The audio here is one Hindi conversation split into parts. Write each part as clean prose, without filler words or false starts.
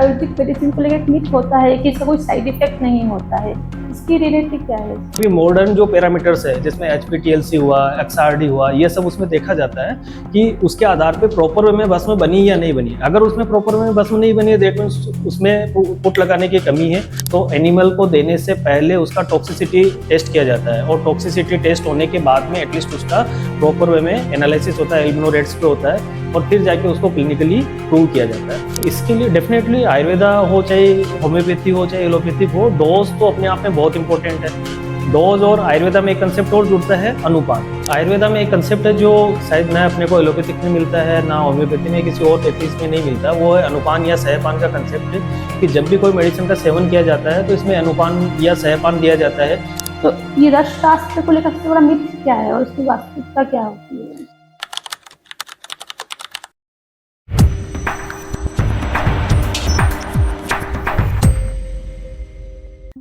आयुर्वेदिक मेडिसिन को लेकर एक मिथ होता है कि इसका कोई साइड इफेक्ट नहीं होता है, इसकी रियलिटी क्या है? अभी मॉडर्न जो पैरामीटर्स है जिसमें HPTLC हुआ, XRD हुआ, ये सब उसमें देखा जाता है कि उसके आधार पे प्रॉपर वे में भस्म बनी या नहीं बनी। अगर उसमें प्रॉपर वे में भस्म नहीं बनी है, दैट मींस उसमें पुट लगाने की कमी है, तो एनिमल को देने से पहले उसका टॉक्सिसिटी टेस्ट किया जाता है और टॉक्सिसिटी टेस्ट होने के बाद में एटलीस्ट उसका प्रॉपर वे में एनालिसिस होता है, एल्बिनो-रेट्स पे होता है और फिर जाके उसको क्लिनिकली प्रूव किया जाता है। इसके लिए डेफिनेटली आयुर्वेदा हो चाहे होम्योपैथी हो चाहे एलोपैथिक हो, डोज तो अपने आप में बहुत इंपॉर्टेंट है। डोज और आयुर्वेदा में एक कंसेप्ट और जुड़ता है, अनुपात। आयुर्वेदा में एक कंसेप्ट है जो शायद ना अपने को एलोपैथिक में मिलता है ना होम्योपैथी में, किसी और थेरेपीज में नहीं मिलता। वो है अनुपान या सहपान का कंसेप्ट है कि जब भी कोई मेडिसिन का सेवन किया जाता है तो इसमें अनुपान या सहपान दिया जाता है। तो ये रस शास्त्र को लेकर सबसे बड़ा मिथ क्या है और उसकी वास्तविकता क्या होती है?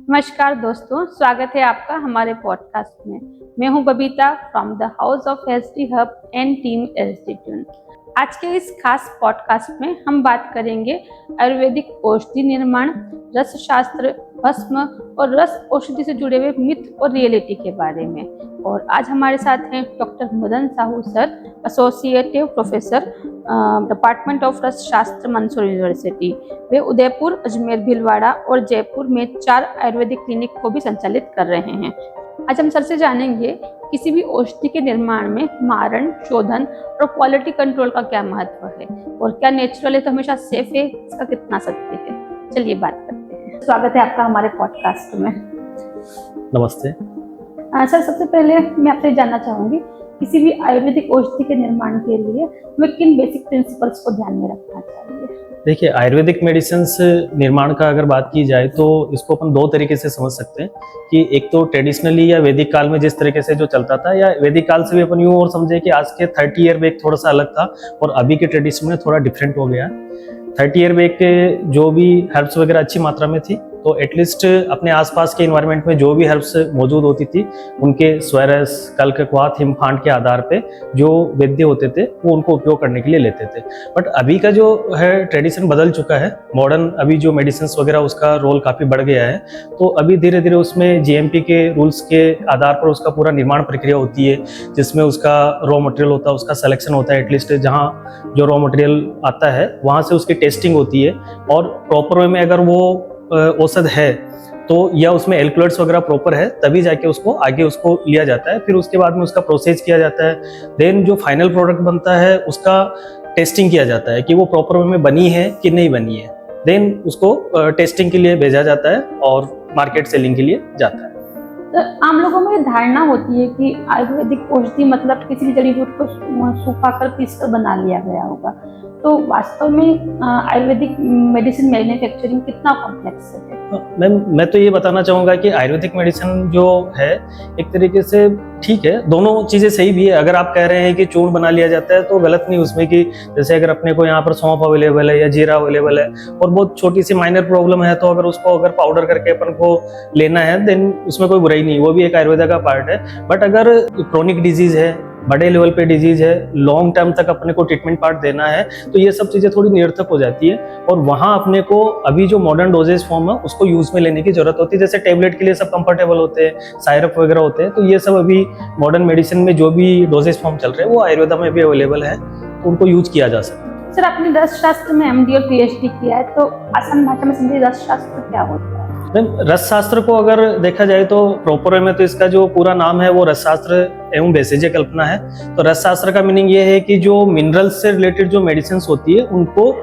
नमस्कार दोस्तों, स्वागत है आपका हमारे पॉडकास्ट में। मैं हूं Babita from the house of SD hub and team SD tune. आज के इस खास पॉडकास्ट में हम बात करेंगे आयुर्वेदिक औषधि निर्माण, रस शास्त्र, भस्म और रस औषधि से जुड़े हुए मिथ और रियलिटी के बारे में। और आज हमारे साथ हैं doctor Madan Sahu sir, associative professor, department of रस शास्त्र, मंदसौर यूनिवर्सिटी। वे उदयपुर, अजमेर, भीलवाड़ा और जयपुर में 4 आयुर्वेदिक क्लिनिक को भी संचालित कर रहे हैं। आज हम सर से जानेंगे किसी भी औषधि के निर्माण में मारण, शोधन और क्वालिटी कंट्रोल का क्या महत्व है और क्या नेचुरल है तो हमेशा सेफ है, इसका कितना सत्य है। चलिए बात करते हैं। स्वागत है आपका हमारे पॉडकास्ट में। नमस्ते सर, सबसे पहले मैं आपसे जानना चाहूंगी, किसी भी आयुर्वेदिक औषधि के निर्माण के लिए हमें किन बेसिक प्रिंसिपल्स को ध्यान में रखना चाहिए? देखिए, आयुर्वेदिक मेडिसिन निर्माण का अगर बात की जाए तो इसको अपन 2 तरीके से समझ सकते हैं कि एक तो ट्रेडिशनली या वैदिक काल में जिस तरीके से जो चलता था, या वैदिक काल से भी अपन यूँ और समझे कि आज के 30 ईयर बैक थोड़ा सा अलग था और अभी के ट्रेडिशन में थोड़ा डिफरेंट हो गया। 30 ईयर बैक के जो भी हर्ब्स वगैरह अच्छी मात्रा में थी, तो एटलीस्ट अपने आसपास के इन्वायरमेंट में जो भी हर्ब्स मौजूद होती थी उनके स्वरस, कल्कक्वाथ, हिमफांड के आधार पे जो वैद्य होते थे वो उनको उपयोग करने के लिए लेते थे। बट अभी का जो है ट्रेडिशन बदल चुका है, मॉडर्न अभी जो मेडिसिन वगैरह उसका रोल काफ़ी बढ़ गया है। तो अभी धीरे धीरे उसमें GMP के रूल्स के आधार पर उसका पूरा निर्माण प्रक्रिया होती है, जिसमें उसका रॉ मटेरियल होता है, उसका सिलेक्शन होता है, एटलीस्ट जहाँ जो रॉ मटेरियल आता है वहाँ से उसकी टेस्टिंग होती है और प्रॉपर वे में अगर वो औषध है तो या उसमें एल्कलॉइड्स वगैरह प्रॉपर है तभी जाके उसको आगे उसको लिया जाता है। फिर उसके बाद में उसका प्रोसेस किया जाता है, देन जो फाइनल प्रोडक्ट बनता है उसका टेस्टिंग किया जाता है कि वो प्रॉपर वे में बनी है कि नहीं बनी है। देन उसको टेस्टिंग के लिए भेजा जाता है और मार्केट सेलिंग के लिए जाता है। तो आम लोगों में धारणा होती है कि आयुर्वेदिक औषधि मतलब किसी भी जड़ी बूटी को सुखाकर पीसकर बना लिया गया होगा। तो वास्तव में आयुर्वेदिक मेडिसिन मैन्युफैक्चरिंग कितना कॉम्प्लेक्स है? मैं तो ये बताना चाहूँगा कि आयुर्वेदिक मेडिसिन जो है एक तरीके से ठीक है, दोनों चीज़ें सही भी है। अगर आप कह रहे हैं कि चूर्ण बना लिया जाता है तो गलत नहीं उसमें, कि जैसे अगर अपने को यहाँ पर सौंफ अवेलेबल है या जीरा अवेलेबल है और बहुत छोटी सी माइनर प्रॉब्लम है तो अगर उसको अगर पाउडर करके अपन को लेना है देन उसमें कोई बुराई नहीं, वो भी एक आयुर्वेदा का पार्ट है। बट अगर क्रोनिक डिजीज है, बड़े लेवल पे डिजीज है, लॉन्ग टर्म तक अपने को ट्रीटमेंट पार्ट देना है, तो ये सब चीज़ें थोड़ी निरर्थक हो जाती है और वहाँ अपने को अभी जो मॉडर्न डोजेज फॉर्म है उसको यूज में लेने की जरूरत होती है। जैसे टेबलेट के लिए सब कंफर्टेबल होते हैं, सायरप वगैरह होते हैं, तो ये सब अभी मॉडर्न मेडिसिन में जो भी डोजेज फॉर्म चल रहे हैं वो आयुर्वेदा में भी अवेलेबल है, तो उनको यूज किया जा सकता है। सर, आपने रस शास्त्र में MD और PhD किया है, तो आसान भाषा में समझिए रस शास्त्र क्या होता है? रस शास्त्र को अगर देखा जाए तो प्रॉपर वे में तो इसका जो पूरा नाम है वो रस शास्त्र एवं भेषज कल्पना है। तो रस शास्त्र का मीनिंग ये है कि जो मिनरल्स से रिलेटेड जो मेडिसिन होती है उनको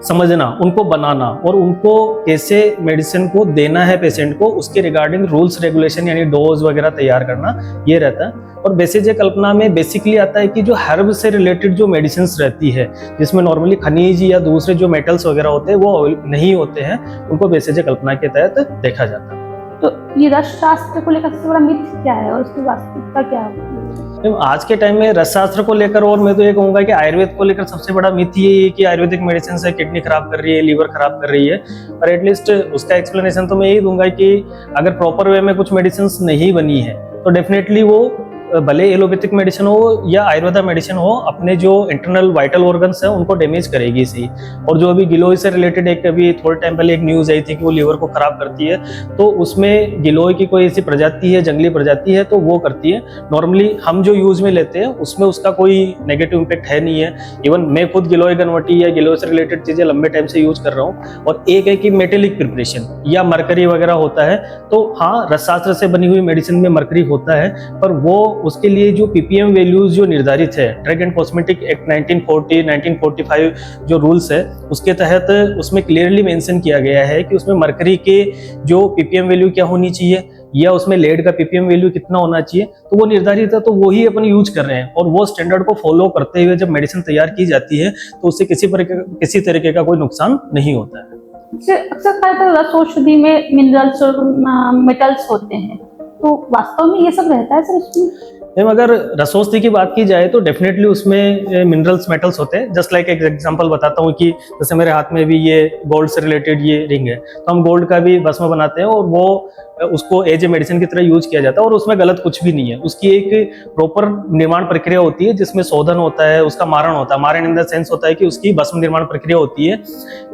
समझना, उनको बनाना और उनको कैसे मेडिसिन को देना है पेशेंट को, उसके रिगार्डिंग रूल्स रेगुलेशन यानी डोज वगैरह तैयार करना, ये रहता है। और भेषज कल्पना में बेसिकली आता है कि जो हर्ब से रिलेटेड जो मेडिसिन रहती है जिसमें नॉर्मली खनिज या दूसरे जो मेटल्स वगैरह होते हैं वो नहीं होते हैं, उनको भेषज कल्पना के तहत देखा जाता है। तो ये रस शास्त्र को लेकर सबसे बड़ा मिथ क्या है और उसकी वास्तविकता क्या होती है? आज के टाइम में रस शास्त्र को लेकर, और मैं तो ये कहूंगा कि आयुर्वेद को लेकर सबसे बड़ा मिथ ये है कि आयुर्वेदिक मेडिसिन से किडनी खराब कर रही है, लीवर खराब कर रही है। और एटलीस्ट उसका एक्सप्लेनेशन तो मैं यही दूंगा कि अगर प्रॉपर वे में कुछ मेडिसिन नहीं बनी है तो डेफिनेटली वो भले एलोपैथिक मेडिसिन हो या आयुर्वेदा मेडिसिन हो, अपने जो इंटरनल वाइटल ऑर्गन्स हैं उनको डैमेज करेगी इसी। और जो अभी गिलोय से रिलेटेड एक अभी थोड़े टाइम पहले एक न्यूज़ आई थी कि वो लीवर को खराब करती है, तो उसमें गिलोय की कोई ऐसी प्रजाति है, जंगली प्रजाति है, तो वो करती है। नॉर्मली हम जो यूज में लेते हैं उसमें उसका कोई नेगेटिव इम्पैक्ट है नहीं है। इवन मैं खुद गिलोय गनवटी या गिलोय से रिलेटेड चीजें लंबे टाइम से यूज कर रहा हूँ। और एक है कि मेटेलिक प्रिपरेशन या मरकरी वगैरह होता है, तो हाँ, रसशास्त्र से बनी हुई मेडिसिन में मरकरी होता है, पर वो उसके लिए जो पीपीएम वैल्यूज जो निर्धारित है, ड्रग एंड कॉस्मेटिक एक्ट 1940 1945 जो रूल्स है उसके तहत उसमें क्लियरली मेंशन किया गया है कि उसमें मरकरी के जो पीपीएम वैल्यू क्या होनी चाहिए या उसमें लेड का पीपीएम वैल्यू कितना होना चाहिए, तो वो निर्धारित है, तो वो ही अपन यूज कर रहे हैं। और वो स्टैंडर्ड को फॉलो करते हुए जब मेडिसिन तैयार की जाती है तो उससे किसी तरीके का कोई नुकसान नहीं होता है। अक्सर कहा जाता है रस औषधि में मिनरल्स और मेटल्स होते हैं, तो वास्तव में ये सब रहता है सर इसमें? मैम, अगर रसौस्ती की बात की जाए तो डेफिनेटली उसमें मिनरल्स मेटल्स होते हैं। जस्ट लाइक एक एग्जांपल बताता हूँ कि जैसे मेरे हाथ में भी ये गोल्ड से रिलेटेड ये रिंग है, तो हम गोल्ड का भी भस्म बनाते हैं और वो उसको एज ए मेडिसिन की तरह यूज किया जाता है और उसमें गलत कुछ भी नहीं है। उसकी एक प्रॉपर निर्माण प्रक्रिया होती है जिसमें शोधन होता है, उसका मारण होता है। मारण इन द सेंस होता है कि उसकी भस्म निर्माण प्रक्रिया होती है,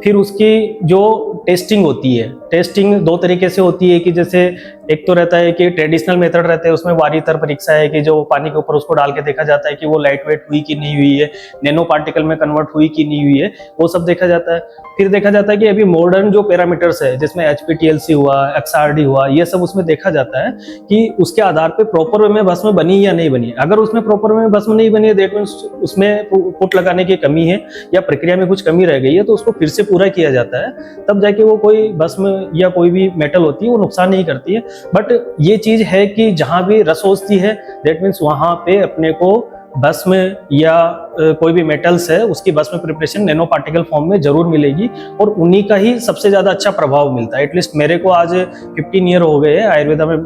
फिर उसकी जो टेस्टिंग होती है, टेस्टिंग दो तरीके से होती है कि जैसे एक तो रहता है कि ट्रेडिशनल मेथड रहते हैं, उसमें वारीतर परीक्षा है कि जो पानी के ऊपर उसको डाल के देखा जाता है कि वो लाइट वेट हुई कि नहीं हुई है, नैनो पार्टिकल में कन्वर्ट हुई कि नहीं हुई है, वो सब देखा जाता है। फिर देखा जाता है कि अभी मॉडर्न जो पैरामीटर्स है जिसमें HPTLC हुआ, XRD हुआ, ये सब उसमें देखा जाता है कि उसके आधार पे प्रॉपर वे में भस्म बनी या नहीं बनी। अगर उसमें प्रॉपर वे में भस्म नहीं बनी है, दैट मींस उसमें पुट लगाने की कमी है या प्रक्रिया में कुछ कमी रह गई है, तो उसको फिर से पूरा किया जाता है, तब जाके वो कोई भस्म या कोई भी मेटल होती है वो नुकसान नहीं करती है। बट ये चीज है कि जहां भी रस होती है, दैट मीन्स वहां पे अपने को भस्म या कोई भी मेटल्स है उसकी भस्म प्रिपरेशन नैनो पार्टिकल फॉर्म में जरूर मिलेगी और उन्हीं का ही सबसे ज्यादा अच्छा प्रभाव मिलता है। एटलीस्ट मेरे को आज 15 ईयर हो गए हैं आयुर्वेदा में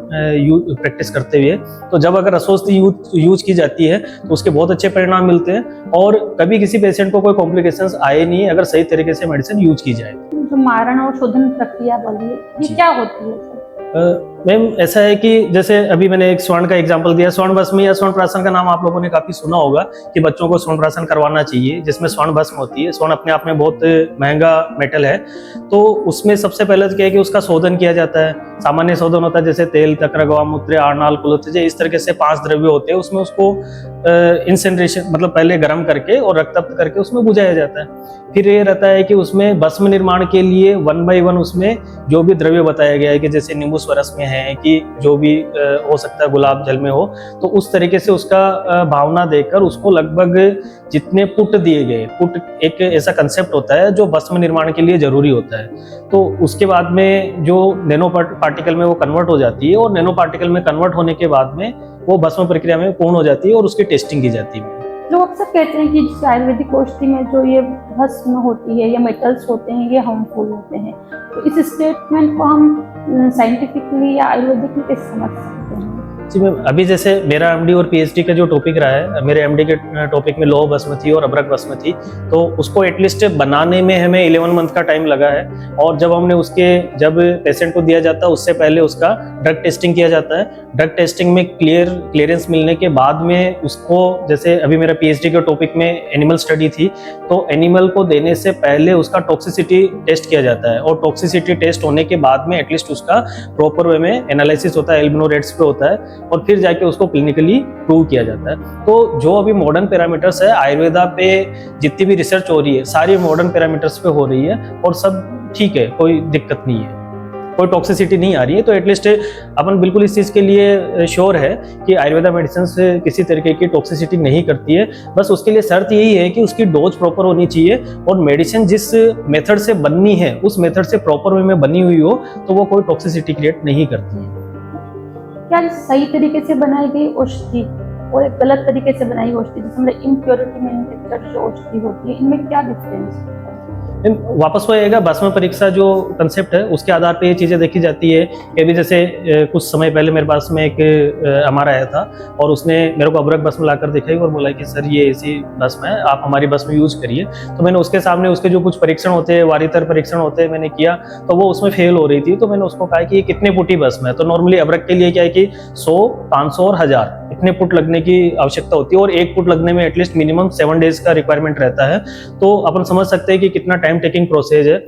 प्रैक्टिस करते हुए, तो जब अगर रसौस्ती यूज की जाती है तो उसके बहुत अच्छे परिणाम मिलते हैं और कभी किसी पेशेंट को कोई कॉम्प्लिकेशंस आए नहीं अगर सही तरीके से मेडिसिन यूज की जाए। जो मारण और शोधन प्रक्रिया बोलिए, ये क्या होती है सर? मैम, ऐसा है कि जैसे अभी मैंने एक स्वर्ण का एग्जांपल दिया, स्वर्ण भस्म या स्वर्ण प्राशन का नाम आप लोगों ने काफी सुना होगा कि बच्चों को स्वर्ण प्राशन करवाना चाहिए, जिसमें स्वर्ण भस्म होती है। स्वर्ण अपने आप में बहुत महंगा मेटल है, तो उसमें सबसे पहले तो क्या है कि उसका शोधन किया जाता है। सामान्य शोधन होता है जैसे तेल, तक्र, गवामूत्र, आरनाल, कुलत्थज, इस तरीके से 5 द्रव्य होते हैं, उसमें उसको इंसेनरेशन मतलब पहले गर्म करके और रक्तप्त करके उसमें बुझाया जाता है। फिर ये रहता है कि उसमें भस्म निर्माण के लिए 1 by 1 उसमें जो भी द्रव्य बताया गया है कि जैसे नींबू स्वरस में है कि जो भी हो सकता है गुलाब जल में हो, तो उस तरीके से उसका भावना देकर उसको लगभग जितने पुट दिए गए, पुट एक ऐसा कंसेप्ट होता है जो भस्म निर्माण के लिए जरूरी होता है, तो उसके बाद में जो नैनो पार्टिकल में वो कन्वर्ट हो जाती है और नैनो पार्टिकल में कन्वर्ट होने के बाद में वो भस्म प्रक्रिया में पूर्ण हो जाती है और उसकी टेस्टिंग की जाती है। लोग अक्सर कहते हैं कि जैसे आयुर्वेदिक औषधि में जो ये भस्म होती है या मेटल्स होते हैं ये हार्मफुल होते हैं, तो इस स्टेटमेंट को हम साइंटिफिकली या आयुर्वेदिक में कैसे समझ सकते हैं? जी मैम, अभी जैसे मेरा एमडी और पीएचडी का जो टॉपिक रहा है, मेरे एमडी के टॉपिक में लौह भस्म थी और अभ्रक भस्म थी, तो उसको एटलीस्ट बनाने में हमें 11 मंथ का टाइम लगा है। और जब हमने जब पेशेंट को दिया जाता है उससे पहले उसका ड्रग टेस्टिंग किया जाता है। ड्रग टेस्टिंग में क्लियरेंस मिलने के बाद में उसको, जैसे अभी मेरा पीएचडी के टॉपिक में एनिमल स्टडी थी, तो एनिमल को देने से पहले उसका टॉक्सिसिटी टेस्ट किया जाता है और टॉक्सिसिटी टेस्ट होने के बाद में एटलीस्ट उसका प्रॉपर वे में एनालिसिस होता है, एल्बिनो रेट्स पे होता है और फिर जाके उसको क्लिनिकली प्रूव किया जाता है। तो जो अभी मॉडर्न पैरामीटर्स है आयुर्वेदा पे, जितनी भी रिसर्च हो रही है सारी मॉडर्न पैरामीटर्स पे हो रही है और सब ठीक है, कोई दिक्कत नहीं है, कोई टॉक्सिसिटी नहीं आ रही है। तो एटलीस्ट अपन बिल्कुल इस चीज़ के लिए श्योर है कि आयुर्वेदा मेडिसिन से किसी तरीके की टॉक्सिसिटी नहीं करती है। बस उसके लिए शर्त यही है कि उसकी डोज प्रॉपर होनी चाहिए और मेडिसिन जिस मेथड से बननी है उस मेथड से प्रॉपर वे में बनी हुई हो, तो वो कोई टॉक्सिसिटी क्रिएट नहीं करती है। क्या सही तरीके से बनाई गई औषधि और एक गलत तरीके से बनाई औषधि, जैसे मतलब इम्प्योरिटी मैन्युफैक्चर जो औषधि होती है, इनमें क्या डिफरेंस है? वापस वो आएगा, भस्म परीक्षा जो कंसेप्ट है उसके आधार पे ये चीज़ें देखी जाती है कि अभी जैसे कुछ समय पहले मेरे पास में एक हमारा आया था और उसने मेरे को अबरक भस्म लाकर दिखाई और बोला कि सर ये ऐसी भस्म है, आप हमारी भस्म यूज करिए। तो मैंने उसके सामने उसके जो कुछ परीक्षण होते हैं, वारितर परीक्षण होते हैं, मैंने किया तो वो उसमें फेल हो रही थी। तो मैंने उसको कहा कि ये कितने फुटी भस्म है। तो नॉर्मली अबरक के लिए क्या है कि 100, 500 और 1000 इतने फुट लगने की आवश्यकता होती है और एक फुट लगने में एटलीस्ट मिनिमम 7 डेज का रिक्वायरमेंट रहता है। तो अपन समझ सकते हैं कि कितना टाइम टेकिंग प्रोसेस है।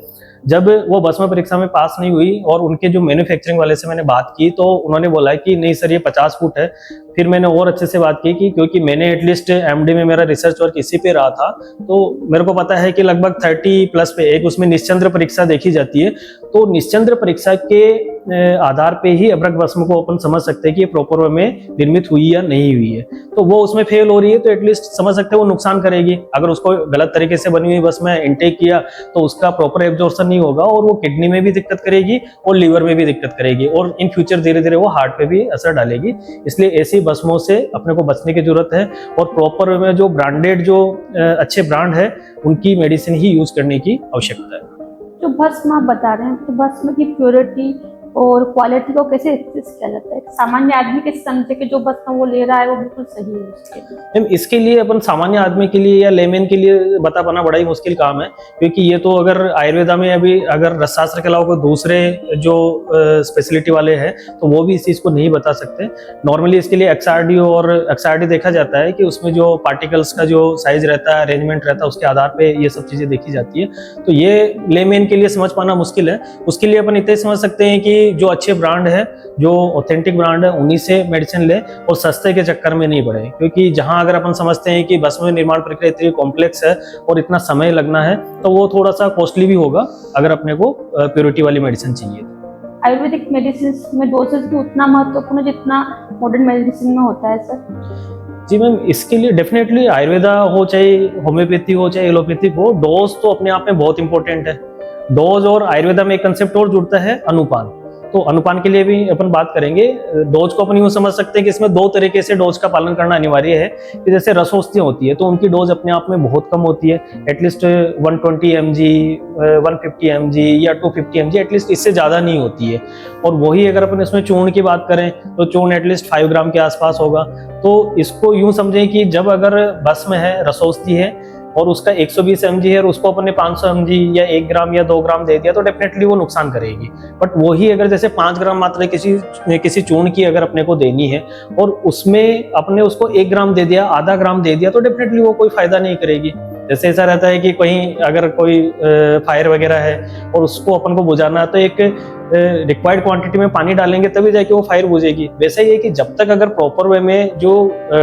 जब वो भस्म परीक्षा में पास नहीं हुई और उनके जो मैन्युफैक्चरिंग वाले से मैंने बात की तो उन्होंने बोला कि नहीं सर ये 50 फुट है। फिर मैंने और अच्छे से बात की कि क्योंकि मैंने एटलीस्ट एमडी में मेरा रिसर्च वर्क इसी पे रहा था, तो मेरे को पता है कि लगभग 30 प्लस पे एक उसमें निश्चंद्र परीक्षा देखी जाती है। तो निश्चंद्र परीक्षा के आधार पे ही अबरक भस्म को अपन समझ सकते हैं कि ये प्रॉपर वे में निर्मित हुई या नहीं हुई है। तो वो उसमें फेल हो रही है तो एटलीस्ट समझ सकते हैं वो नुकसान करेगी। अगर उसको गलत तरीके से बनी हुई भस्म इनटेक किया तो उसका प्रॉपर एब्जॉर्प्शन नहीं होगा और वो किडनी में भी दिक्कत करेगी और लीवर में भी दिक्कत करेगी और इन फ्यूचर धीरे धीरे वो हार्ट पे भी असर डालेगी। इसलिए ऐसी भस्मों से अपने को बचने की जरूरत है और प्रॉपर वे में जो ब्रांडेड जो अच्छे ब्रांड है उनकी मेडिसिन ही यूज करने की आवश्यकता है। जो भस्म आप बता रहे हैं तो भस्म की प्योरिटी और क्वालिटी को कैसे एक्सेस किया जाता है? सामान्य आदमी कैसे समझे कि जो भस्म वो ले रहा है वो बिल्कुल सही है उसके लिए? मैम इसके लिए अपन सामान्य आदमी के लिए या लेमैन के लिए बता पाना बड़ा ही मुश्किल काम है, क्योंकि ये तो अगर आयुर्वेदा में अभी अगर रसशास्त्र के अलावा कोई दूसरे जो स्पेशलिटी वाले हैं तो वो भी इस चीज़ को नहीं बता सकते। नॉर्मली इसके लिए एक्सआरडी और एक्सआरडी देखा जाता है कि उसमें जो पार्टिकल्स का जो साइज रहता है, अरेंजमेंट रहता है, उसके आधार पे ये सब चीज़ें देखी जाती है। तो ये लेमैन के लिए समझ पाना मुश्किल है। उसके लिए अपन इतना समझ सकते हैं कि जो अच्छे ब्रांड है, जो ऑथेंटिक ब्रांड है, उन्हीं से मेडिसिन ले और सस्ते के चक्कर में नहीं पड़े। क्योंकि जहां अगर अपन समझते हैं कि भस्म निर्माण प्रक्रिया इतनी कॉम्प्लेक्स है और इतना समय लगना है तो वो थोड़ा सा कॉस्टली भी होगा अगर अपने को प्योरिटी वाली मेडिसिन चाहिए। आयुर्वेदिक मेडिसिन में डोसेज भी उतना महत्वपूर्ण जितना मॉडर्न मेडिसिन में होता है सर? जी मैम, इसके लिए डेफिनेटली आयुर्वेदा हो चाहे होम्योपैथी हो चाहे एलोपैथिक हो, डोज तो अपने आप में बहुत इंपॉर्टेंट है। डोज और आयुर्वेदा में एक कंसेप्ट और जुड़ता है अनुपान। तो अनुपान के लिए भी अपन बात करेंगे। डोज को अपन यूं समझ सकते हैं कि इसमें 2 तरीके से डोज का पालन करना अनिवार्य है कि जैसे रसौषधियां होती है तो उनकी डोज अपने आप में बहुत कम होती है, एटलीस्ट 120 mg, 150 mg या 250 mg, एटलीस्ट इससे ज़्यादा नहीं होती है। और वही अगर अपन इसमें चूर्ण की बात करें तो चूर्ण एटलीस्ट 5 ग्राम के आसपास होगा। तो इसको यूं समझें कि जब अगर भस्म है, रसौषधि है और उसका 120 mg है और उसको अपने 500 mg या 1 ग्राम या 2 ग्राम दे दिया तो डेफिनेटली वो नुकसान करेगी। बट वही अगर जैसे 5 ग्राम मात्रा किसी चूर्ण की अगर अपने को देनी है और उसमें अपने उसको 1 ग्राम दे दिया, आधा ग्राम दे दिया, तो डेफिनेटली वो कोई फायदा नहीं करेगी। जैसे ऐसा रहता है कि कहीं अगर कोई फायर वगैरह है और उसको अपन को बुझाना है तो एक रिक्वायर्ड क्वांटिटी में पानी डालेंगे तभी जाके वो फायर बुझेगी। वैसा ही है कि जब तक अगर प्रॉपर वे में जो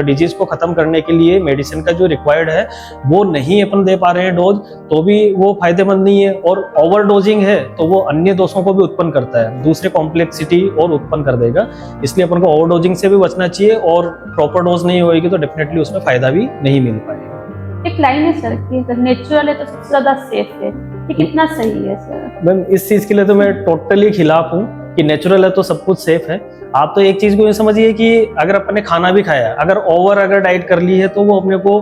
डिजीज को खत्म करने के लिए मेडिसिन का जो रिक्वायर्ड है वो नहीं अपन दे पा रहे हैं डोज, तो भी वो फायदेमंद नहीं है। और ओवर डोजिंग है तो वो अन्य दोषों को भी उत्पन्न करता है, दूसरे कॉम्प्लेक्सिटी और उत्पन्न कर देगा। इसलिए अपन को ओवर डोजिंग से भी बचना चाहिए और प्रॉपर डोज नहीं होगी तो डेफिनेटली उसमें फायदा भी नहीं मिल पाएगा। एक लाइन है सर कि अगर नेचुरल है तो सबसे ज्यादा सेफ है, ये कितना सही है सर? मैम इस चीज के लिए तो मैं टोटली खिलाफ हूँ कि नेचुरल है तो सब कुछ सेफ है। आप तो एक चीज को ये समझिए कि अगर अपन ने खाना भी खाया, अगर डाइट कर ली है तो वो अपने को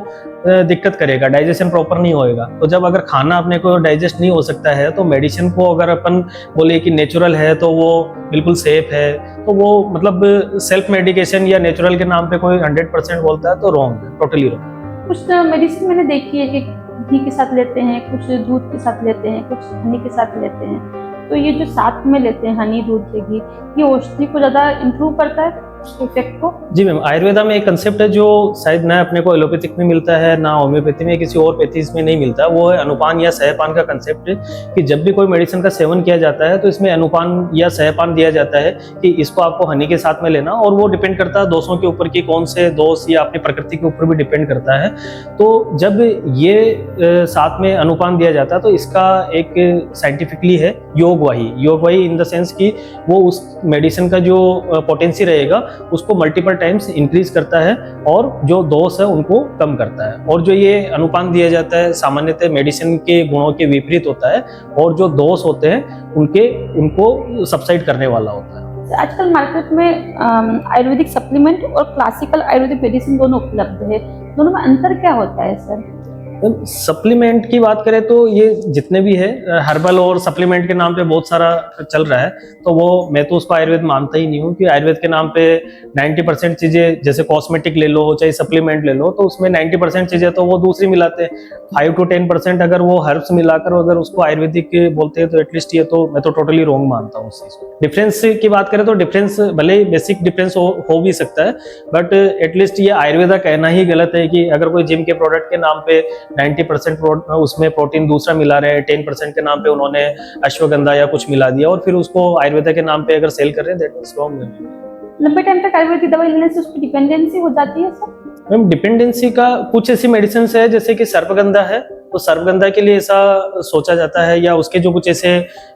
दिक्कत करेगा, डाइजेशन प्रॉपर नहीं होएगा। तो जब अगर खाना अपने को डाइजेस्ट नहीं हो सकता है तो मेडिसिन को अगर अपन बोले कि नेचुरल है तो वो बिल्कुल सेफ है, तो वो मतलब सेल्फ मेडिकेशन या नेचुरल के नाम पे कोई 100% बोलता है तो रॉन्ग है, टोटली रॉन्ग। कुछ मेडिसिन मैंने देखी है कि घी के साथ लेते हैं, कुछ दूध के साथ लेते हैं, कुछ हनी के साथ लेते हैं। तो ये जो साथ में लेते हैं हनी, दूध के घी, ये औषधि को ज्यादा इम्प्रूव करता है इफेक्ट को? जी मैम, आयुर्वेदा में एक कंसेप्ट है जो शायद ना अपने को एलोपैथिक में मिलता है ना होम्योपैथी में, किसी और पैथीज में नहीं मिलता। वो है अनुपान या सहपान का कंसेप्ट है कि जब भी कोई मेडिसिन का सेवन किया जाता है तो इसमें अनुपान या सहपान दिया जाता है कि इसको आपको हनी के साथ में लेना। और वो डिपेंड करता है दोषों के ऊपर कि कौन से दोष या अपनी प्रकृति के ऊपर भी डिपेंड करता है। तो जब ये साथ में अनुपान दिया जाता है तो इसका एक साइंटिफिकली है योगवाही इन द सेंस कि वो उस मेडिसिन का जो पोटेंसी रहेगा उसको मल्टीपल टाइम्स इंक्रीज करता है और जो दोष है उनको कम करता है। और जो ये अनुपान दिया जाता है सामान्यतः मेडिसिन के गुणों के विपरीत होता है और जो दोष होते हैं उनको सबसाइड करने वाला होता है। आजकल मार्केट में आयुर्वेदिक सप्लीमेंट और क्लासिकल आयुर्वेदिक मेडिसिन दोनों उपलब्ध है, दोनों में अंतर क्या होता है सर? सप्लीमेंट की बात करें तो ये जितने भी है हर्बल और सप्लीमेंट के नाम पे बहुत सारा चल रहा है, तो वो मैं तो उसको आयुर्वेद मानता ही नहीं हूँ कि आयुर्वेद के नाम पे 90% चीजें, जैसे कॉस्मेटिक ले लो चाहे सप्लीमेंट ले लो, तो उसमें 90% चीजें तो वो दूसरी मिलाते हैं। 5 to 10% अगर वो हर्ब्स मिलाकर अगर उसको आयुर्वेदिक बोलते हैं तो एटलीस्ट ये तो मैं तो टोटली रॉन्ग मानता हूँ उस चीज को। डिफरेंस की बात करें तो डिफरेंस भले ही बेसिक डिफरेंस हो भी सकता है, बट एटलीस्ट ये आयुर्वेदा कहना ही गलत है कि अगर कोई जिम के प्रोडक्ट के नाम पे 90% उसमें प्रोटीन दूसरा मिला रहे हैं, 10% के नाम पे उन्होंने अश्वगंधा या कुछ मिला दिया और फिर उसको आयुर्वेदा के नाम पे अगर सेल कर रहे हैं, दैट मींस रॉन्ग है। लंबे टाइम तक आयुर्वेदिक दवाई लेने से उसकी डिपेंडेंसी हो जाती है सर? मैम डिपेंडेंसी का कुछ ऐसी मेडिसिन है जैसे कि सर्पगंधा है, तो सर्पगंधा के लिए ऐसा सोचा जाता है, या उसके जो कुछ ऐसे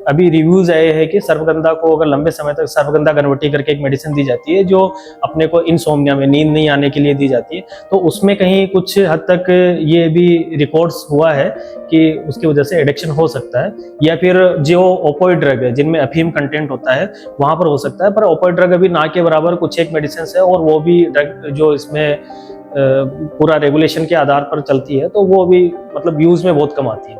अभी रिव्यूज आए हैं कि सर्पगंधा को अगर लंबे समय तक सर्पगंधा गनवटी करके एक मेडिसिन दी जाती है जो अपने को इंसोम्निया में नींद नहीं आने के लिए दी जाती है, तो उसमें कहीं कुछ हद तक ये भी रिकॉर्ड्स हुआ है कि उसकी वजह से एडिक्शन हो सकता है। या फिर जो ओपोइड ड्रग है जिनमें अफीम कंटेंट होता है वहां पर हो सकता है, पर ओपोइड ड्रग अभी ना के बराबर कुछ एक मेडिसिन है और वो भी ड्रग जो इसमें पूरा रेगुलेशन के आधार पर चलती है, तो वो भी मतलब यूज में बहुत कम आती है।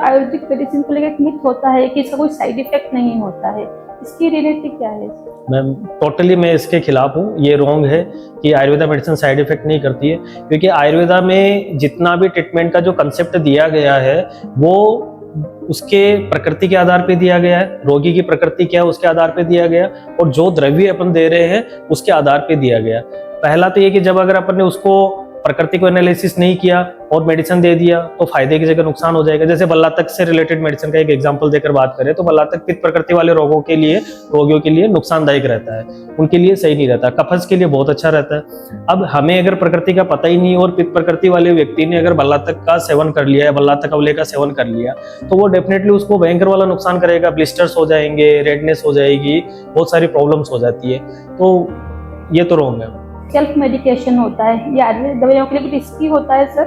आयुर्वेदिक मेडिसिन को लेकर एक मिथ होता है कि इसका कोई साइड इफेक्ट नहीं होता है, इसकी रियलिटी क्या है? मैम टोटली मैं इसके खिलाफ हूँ, ये रॉन्ग है कि आयुर्वेदा मेडिसिन साइड इफेक्ट नहीं करती है, क्योंकि आयुर्वेदा में जितना भी ट्रीटमेंट का जो कंसेप्ट दिया गया है वो उसके प्रकृति के आधार पे दिया गया है, रोगी की प्रकृति क्या है उसके आधार पे दिया गया, और जो द्रव्य अपन दे रहे हैं उसके आधार पे दिया गया। पहला तो ये कि जब अगर अपन ने उसको प्रकृति को एनालिसिस नहीं किया और मेडिसिन दे दिया तो फायदे की जगह नुकसान हो जाएगा। जैसे बल्लातक से रिलेटेड मेडिसिन का एक एग्जांपल देकर बात करें तो बल्लातक पित्त प्रकृति वाले रोगियों के लिए नुकसानदायक रहता है, उनके लिए सही नहीं रहता। कफज के लिए बहुत अच्छा रहता है। अब हमें अगर प्रकृति का पता ही नहीं और पित्त प्रकृति वाले व्यक्ति ने अगर बल्लातक का सेवन कर लिया या बल्लातक अवले का सेवन कर लिया तो वो डेफिनेटली उसको भयंकर वाला नुकसान करेगा, ब्लिस्टर्स हो जाएंगे, रेडनेस हो जाएगी, बहुत सारी प्रॉब्लम्स हो जाती है, तो ये तो रॉन्ग है। सेल्फ मेडिकेशन होता है, ये आयुर्वेदिक दवाइयों के लिए भी रिस्की होता है सर,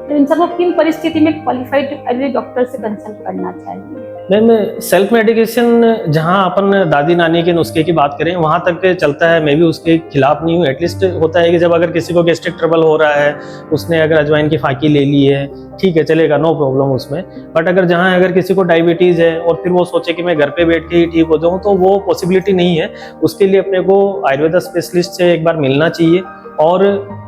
तो इन सबको किन परिस्थिति में क्वालिफाइड आयुर्वेदिक डॉक्टर से कंसल्ट करना चाहिए? मैम सेल्फ मेडिकेशन जहाँ अपन दादी नानी के नुस्खे की बात करें वहाँ तक चलता है, मैं भी उसके खिलाफ नहीं हूँ। एटलीस्ट होता है कि जब अगर किसी को गैस्ट्रिक ट्रबल हो रहा है, उसने अगर अजवाइन की फाकी ले ली है, ठीक है चलेगा, नो प्रॉब्लम उसमें। बट अगर जहाँ अगर किसी को डायबिटीज है और फिर वो सोचे कि मैं घर पे बैठ के ही ठीक हो जाऊँ, तो वो पॉसिबिलिटी नहीं है। उसके लिए अपने को आयुर्वेदा स्पेशलिस्ट से एक बार मिलना चाहिए और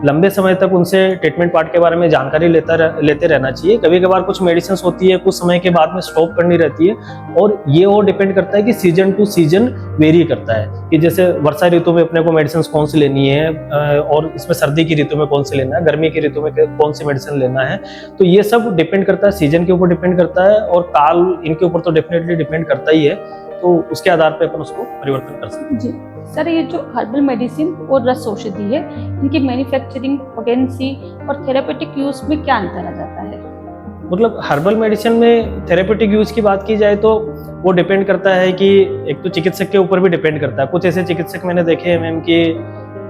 लंबे समय तक उनसे ट्रीटमेंट पार्ट के बारे में जानकारी लेते रहना चाहिए। कभी कभार कुछ मेडिसिन होती है कुछ समय के बाद में स्टॉप करनी रहती है, और ये वो डिपेंड करता है कि सीजन टू सीजन वेरी करता है कि जैसे वर्षा ऋतु में अपने को मेडिसिन कौन सी लेनी है और इसमें सर्दी की ऋतु में कौन सी लेना है, गर्मी की ऋतु में कौन सी मेडिसिन लेना है, तो ये सब डिपेंड करता है, सीजन के ऊपर डिपेंड करता है और काल इनके ऊपर तो डेफिनेटली डिपेंड करता ही है, तो उसके आधार पर अपन उसको परिवर्तन कर सकते हैं। जी सर, ये जो हर्बल मेडिसिन और रस औषधि है, इनकी मैन्युफैक्चरिंग, पोटेंसी और थेरेपेटिक यूज में क्या अंतर आ जाता है? मतलब हर्बल मेडिसिन में थेरेपेटिक यूज की बात की जाए तो वो डिपेंड करता है कि एक तो चिकित्सक के ऊपर भी डिपेंड करता है। कुछ ऐसे चिकित्सक मैंने देखे हैं मैम कि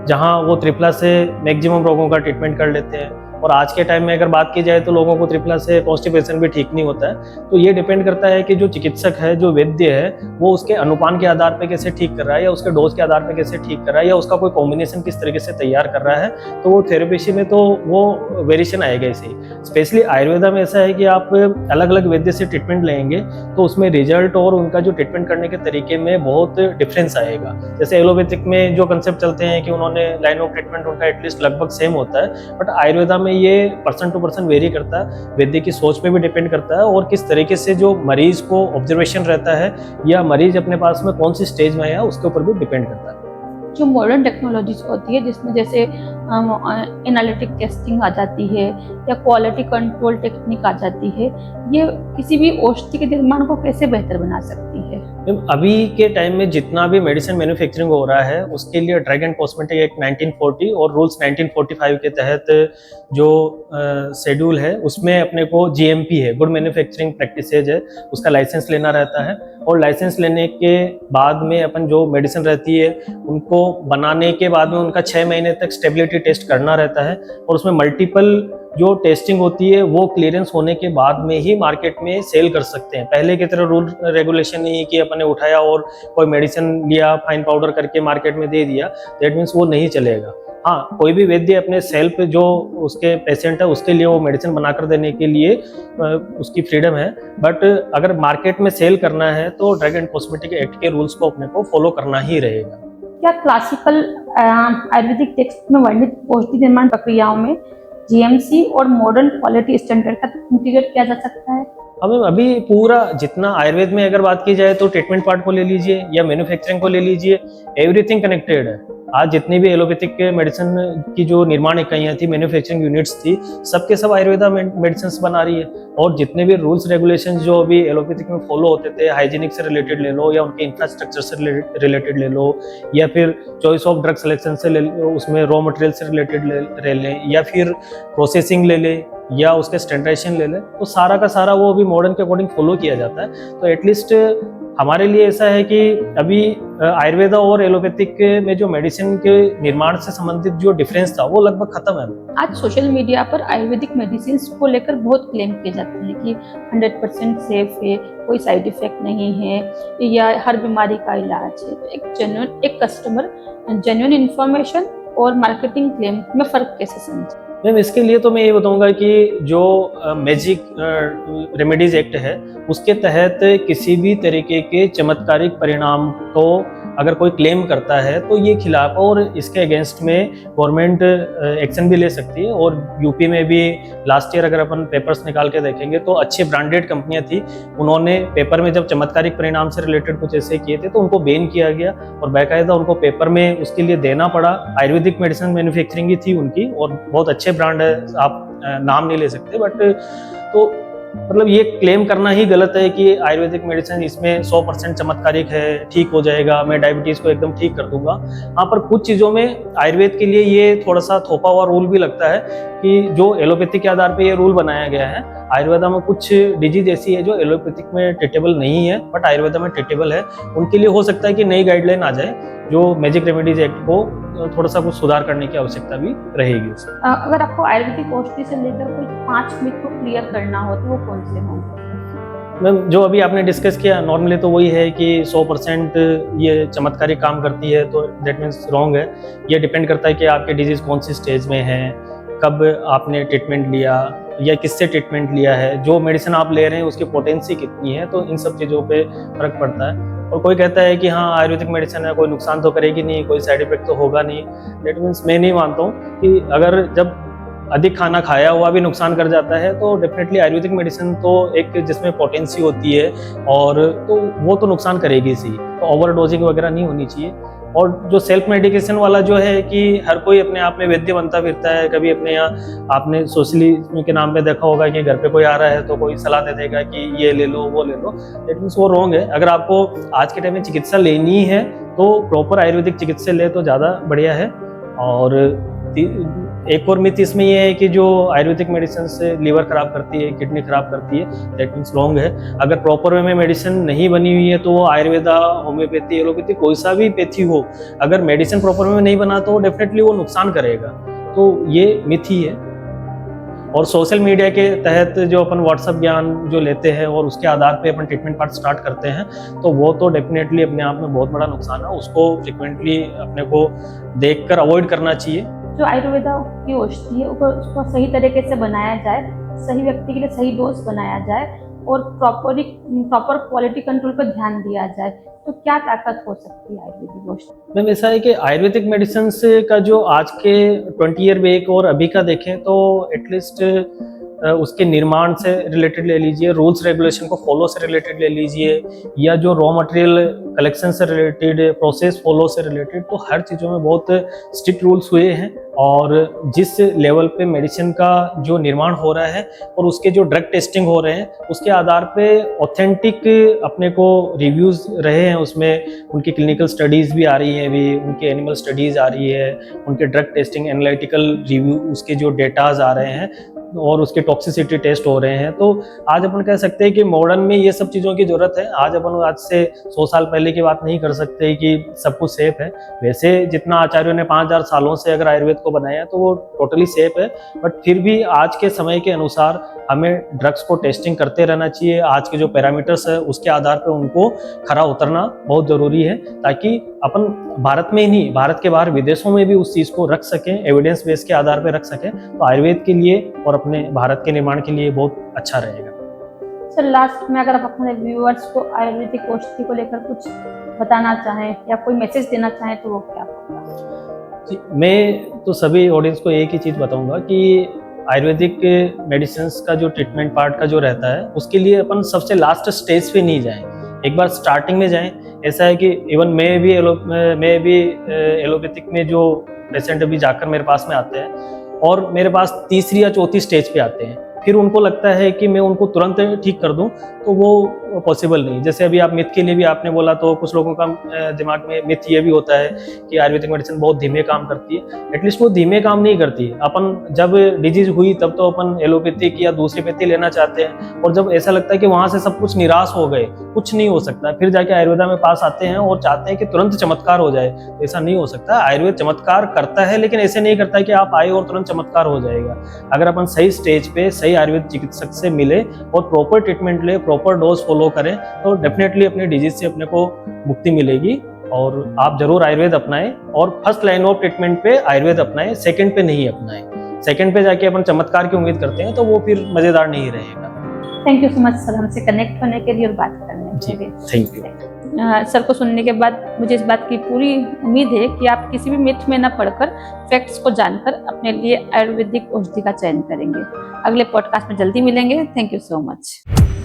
जहाँ वो त्रिफला से मैक्सिमम रोगों का ट्रीटमेंट कर लेते हैं, और आज के टाइम में अगर बात की जाए तो लोगों को त्रिफला से कॉन्स्टिपेशन भी ठीक नहीं होता है। तो ये डिपेंड करता है कि जो चिकित्सक है, जो वैद्य है, वो उसके अनुपान के आधार पे कैसे ठीक कर रहा है, या उसके डोज के आधार पे कैसे ठीक कर रहा है, या उसका कोई कॉम्बिनेशन किस तरीके से तैयार कर रहा है, तो वो थेरेपी में तो वो वेरिएशन आएगा इसे ही। स्पेशली आयुर्वेदा में ऐसा है कि आप अलग अलग वैद्य से ट्रीटमेंट लेंगे तो उसमें रिजल्ट और उनका जो ट्रीटमेंट करने के तरीके में बहुत डिफरेंस आएगा। जैसे एलोपैथिक में जो कंसेप्ट चलते हैं कि उन्होंने लाइन ऑफ ट्रीटमेंट उनका एटलीस्ट लगभग सेम होता है, बट आयुर्वेदा में ये पर्सन टू पर्सन वेरी करता है, वैद्य की सोच पे भी डिपेंड करता है और किस तरीके से जो मरीज को ऑब्जर्वेशन रहता है या मरीज अपने पास में कौन सी स्टेज में है उसके ऊपर भी डिपेंड करता है। जो मॉडर्न टेक्नोलॉजीज होती है जिसमें जैसे एनालिटिक टेस्टिंग आ जाती है या क्वालिटी कंट्रोल टेक्निक आ जाती है, ये किसी भी औषधि के निर्माण को कैसे बेहतर बना सकती है? अभी के टाइम में जितना भी मेडिसिन मैन्युफैक्चरिंग हो रहा है उसके लिए ड्रग एंड कॉस्मेटिक एक्ट 1940 और रूल्स 1945 के तहत जो शेड्यूल है उसमें अपने को जीएमपी है, गुड मैन्युफैक्चरिंग प्रैक्टिसेज है, उसका लाइसेंस लेना रहता है। और लाइसेंस लेने के बाद में अपन जो मेडिसिन रहती है उनको बनाने के बाद में उनका 6 महीने तक स्टेबिलिटी की टेस्ट करना रहता है और उसमें मल्टीपल जो टेस्टिंग होती है वो क्लियरेंस होने के बाद में ही मार्केट में सेल कर सकते हैं। पहले की तरह रूल रेगुलेशन नहीं है कि अपन ने उठाया और कोई मेडिसिन लिया, फाइन पाउडर करके मार्केट में दे दिया, दैट मीन्स वो नहीं चलेगा। हाँ, कोई भी वैद्य अपने सेल्फ जो उसके पेशेंट है उसके लिए वो मेडिसिन बनाकर देने के लिए उसकी फ्रीडम है, बट अगर मार्केट में सेल करना है तो ड्रग एंड कॉस्मेटिक एक्ट के रूल्स को अपने को फॉलो करना ही रहेगा। क्या क्लासिकल आयुर्वेदिक टेक्स्ट में वर्णित औषधि निर्माण प्रक्रियाओं में जीएमसी और मॉडर्न क्वालिटी स्टैंडर्ड का इंटीग्रेट किया जा सकता है? हमें अभी पूरा जितना आयुर्वेद में अगर बात की जाए तो ट्रीटमेंट पार्ट को ले लीजिए या मैन्युफैक्चरिंग को ले लीजिए, एवरीथिंग कनेक्टेड है। आज जितनी भी एलोपैथिक मेडिसिन की जो निर्माण इकाइयां थी, मैन्युफैक्चरिंग यूनिट्स थी, सबके सब आयुर्वेदा मेडिसिन बना रही है। और जितने भी रूल्स रेगुलेशंस जो अभी एलोपैथिक में फॉलो होते थे, हाइजीनिक से रिलेटेड ले लो या उनके इंफ्रास्ट्रक्चर से रिलेटेड ले लो, या फिर चॉइस ऑफ ड्रग सिलेक्शन से ले लो, उसमें रॉ मटेरियल से रिलेटेड ले लें, या फिर प्रोसेसिंग ले लें, या उसके स्टैंडर्डाइजेशन ले लें, तो सारा का सारा वो अभी मॉडर्न के अकॉर्डिंग फॉलो किया जाता है। तो एटलीस्ट हमारे लिए ऐसा है कि अभी आयुर्वेदा और एलोपैथिक में जो मेडिसिन के निर्माण से संबंधित जो डिफरेंस था वो लगभग खत्म है। आज सोशल मीडिया पर आयुर्वेदिक मेडिसिन को लेकर बहुत क्लेम किए जाते हैं कि 100% सेफ है, कोई साइड इफेक्ट नहीं है या हर बीमारी का इलाज है। तो एक कस्टमर जेन्युइन इंफॉर्मेशन और मार्केटिंग क्लेम में फर्क कैसे समझे? मैम, इसके लिए तो मैं ये बताऊंगा कि जो मैजिक रेमेडीज एक्ट है उसके तहत किसी भी तरीके के चमत्कारिक परिणाम को अगर कोई क्लेम करता है तो ये खिलाफ और इसके अगेंस्ट में गवर्नमेंट एक्शन भी ले सकती है। और यूपी में भी लास्ट ईयर अगर अपन पेपर्स निकाल के देखेंगे तो अच्छे ब्रांडेड कंपनियां थी, उन्होंने पेपर में जब चमत्कारिक परिणाम से रिलेटेड कुछ ऐसे किए थे तो उनको बैन किया गया और बाकायदा उनको पेपर में उसके लिए देना पड़ा। आयुर्वेदिक मेडिसिन मैन्युफैक्चरिंग ही थी उनकी और बहुत अच्छे ब्रांड है, आप नाम नहीं ले सकते, बट तो मतलब ये क्लेम करना ही गलत है कि आयुर्वेदिक मेडिसिन इसमें 100% चमत्कारिक है, ठीक हो जाएगा, मैं डायबिटीज को एकदम ठीक कर दूंगा। हाँ, पर कुछ चीज़ों में आयुर्वेद के लिए ये थोड़ा सा थोपा हुआ रूल भी लगता है कि जो एलोपैथिक के आधार पे ये रूल बनाया गया है। आयुर्वेदा में कुछ डिजीज ऐसी है जो एलोपैथिक में ट्रीटेबल नहीं है बट आयुर्वेदा में ट्रीटेबल है, उनके लिए हो सकता है कि नई गाइडलाइन आ जाए जो मैजिक रेमेडीज एक्ट को थोड़ा सा कुछ सुधार करने की आवश्यकता भी रहेगी उसमें। अगर आपको आयुर्वेदिक औषधि से लेकर कोई 5 मिथ को क्लियर करना हो तो वो कौन से होंगे? मैम, जो अभी आपने डिस्कस किया नॉर्मली तो वही है कि 100% ये चमत्कारिक काम करती है, तो दैट मीन्स रॉन्ग है। ये डिपेंड करता है कि आपके डिजीज़ कौन सी स्टेज में है, कब आपने ट्रीटमेंट लिया या किससे ट्रीटमेंट लिया है, जो मेडिसिन आप ले रहे हैं उसकी पोटेंसी कितनी है, तो इन सब चीज़ों पे फर्क पड़ता है। और कोई कहता है कि हाँ आयुर्वेदिक मेडिसिन है, कोई नुकसान तो करेगी नहीं, कोई साइड इफेक्ट तो होगा नहीं, दैट मीन्स मैं नहीं मानता हूँ कि अगर जब अधिक खाना खाया हुआ भी नुकसान कर जाता है तो डेफिनेटली आयुर्वेदिक मेडिसिन तो एक जिसमें पोटेंसी होती है और तो वो तो नुकसान करेगी ही, तो ओवरडोजिंग वगैरह नहीं होनी चाहिए। और जो सेल्फ मेडिकेशन वाला जो है कि हर कोई अपने आप में वैद्य बनता फिरता है, कभी अपने यहाँ आपने सोशलिज्म के नाम पे देखा होगा कि घर पे कोई आ रहा है तो कोई सलाह दे देगा कि ये ले लो वो ले लो, दैट मीन्स वो रॉन्ग है। अगर आपको आज के टाइम में चिकित्सा लेनी है तो प्रॉपर आयुर्वेदिक चिकित्सा ले तो ज़्यादा बढ़िया है। और एक और मिथ इसमें ये है कि जो आयुर्वेदिक मेडिसिन से लीवर खराब करती है, किडनी खराब करती है, दैट मीन्स रॉन्ग है। अगर प्रॉपर वे में मेडिसिन नहीं बनी हुई है तो वो आयुर्वेदा, होम्योपैथी, एलोपैथी कोई सा भी पैथी हो, अगर मेडिसिन प्रॉपर वे में नहीं बना तो डेफिनेटली वो नुकसान करेगा। तो ये मिथ ही है। और सोशल मीडिया के तहत जो अपन व्हाट्सएप ज्ञान जो लेते हैं और उसके आधार पे अपन ट्रीटमेंट पार्ट स्टार्ट करते हैं तो वो तो डेफिनेटली अपने आप में बहुत बड़ा नुकसान है, उसको फ्रिक्वेंटली अपने को देखकर अवॉइड करना चाहिए। जो आयुर्वेदा की औषधि है उसको सही तरीके से बनाया जाए, सही व्यक्ति के लिए सही डोज बनाया जाए और प्रॉपर क्वालिटी कंट्रोल पर ध्यान दिया जाए, तो क्या ताकत हो सकती है आयुर्वेदिक औषधि? मैम, ऐसा है कि आयुर्वेदिक मेडिसिन का जो आज के 20 ईयर बैक और अभी का देखें तो एटलीस्ट उसके निर्माण से रिलेटेड ले लीजिए, रूल्स रेगुलेशन को फॉलो से रिलेटेड ले लीजिए, या जो रॉ मटेरियल कलेक्शन से रिलेटेड, प्रोसेस फॉलो से रिलेटेड, तो हर चीज़ों में बहुत स्ट्रिक्ट रूल्स हुए हैं। और जिस लेवल पे मेडिसिन का जो निर्माण हो रहा है और उसके जो ड्रग टेस्टिंग हो रहे हैं उसके आधार पे ऑथेंटिक अपने को रिव्यूज़ रहे हैं, उसमें उनकी क्लिनिकल स्टडीज़ भी आ रही हैं, अभी उनकी एनिमल स्टडीज़ आ रही है, उनके ड्रग टेस्टिंग एनालिटिकल रिव्यू उसके जो डेटाज आ रहे हैं, और उसके टॉक्सिसिटी टेस्ट हो रहे हैं। तो आज अपन कह सकते हैं कि मॉडर्न में ये सब चीज़ों की ज़रूरत है। आज अपन आज से 100 साल पहले की बात नहीं कर सकते कि सब कुछ सेफ है। वैसे जितना आचार्यों ने 5000 सालों से अगर आयुर्वेद को बनाया है तो वो टोटली सेफ है, बट फिर भी आज के समय के अनुसार हमें ड्रग्स को टेस्टिंग करते रहना चाहिए। आज के जो पैरामीटर्स है उसके आधार पर उनको खरा उतरना बहुत ज़रूरी है, ताकि अपन भारत में ही नहीं, भारत के बाहर विदेशों में भी उस चीज़ को रख सकें, एविडेंस बेस के आधार पर रख सकें। तो आयुर्वेद के लिए और अपने भारत के निर्माण के लिए बहुत अच्छा रहेगा। सर लास्ट में अगर आप अपने व्यूअर्स को आयुर्वेदिक औषधि को लेकर कुछ बताना चाहें या कोई मैसेज देना चाहें तो वो क्या होगा? मैं तो सभी ऑडियंस को एक ही चीज़ बताऊंगा कि आयुर्वेदिक मेडिसिन का जो ट्रीटमेंट पार्ट का जो रहता है उसके लिए अपन सबसे लास्ट स्टेज पे नहीं जाएं, एक बार स्टार्टिंग में जाएं। ऐसा है कि इवन मैं भी एलोपैथिक में जो पेशेंट अभी जाकर मेरे पास में आते हैं और मेरे पास तीसरी या चौथी स्टेज पे आते हैं, फिर उनको लगता है कि मैं उनको तुरंत ठीक कर दूं, तो वो पॉसिबल नहीं। जैसे अभी आप मिथ के लिए भी आपने बोला, तो कुछ लोगों का दिमाग में मिथ ये भी होता है कि आयुर्वेदिक मेडिसिन बहुत धीमे काम करती है। एटलीस्ट वो धीमे काम नहीं करती। अपन जब डिजीज हुई तब तो अपन एलोपैथिक या दूसरी पैथी लेना चाहते हैं, और जब ऐसा लगता है कि वहां से सब कुछ निराश हो गए, कुछ नहीं हो सकता, फिर जाके आयुर्वेदा में पास आते हैं और चाहते हैं कि तुरंत चमत्कार हो जाए। तो ऐसा नहीं हो सकता। आयुर्वेद चमत्कार करता है, लेकिन ऐसे नहीं करता कि आप आए और तुरंत चमत्कार हो जाएगा। अगर अपन सही स्टेज पे सही आयुर्वेद चिकित्सक से मिले और प्रॉपर ट्रीटमेंट ले, प्रॉपर डोज फॉलो करें, तो डेफिनेटली अपने डिजीज से अपने को मुक्ति मिलेगी। और आप जरूर आयुर्वेद अपनाएं, और फर्स्ट लाइन ऑफ ट्रीटमेंट पे आयुर्वेद अपनाएं, सेकंड पे नहीं अपनाएं। सेकंड पे जाके अपन चमत्कार की उम्मीद करते हैं तो वो फिर मजेदार नहीं रहेगा। Thank you so much sir, हमसे कनेक्ट होने के लिए और बात करने के लिए। Thank you. सर को सुनने के बाद मुझे इस बात की पूरी उम्मीद है कि आप किसी भी मिथ में न पढ़कर फैक्ट्स को जानकर अपने लिए आयुर्वेदिक औषधि का चयन करेंगे। अगले पॉडकास्ट में जल्दी मिलेंगे। Thank you so much.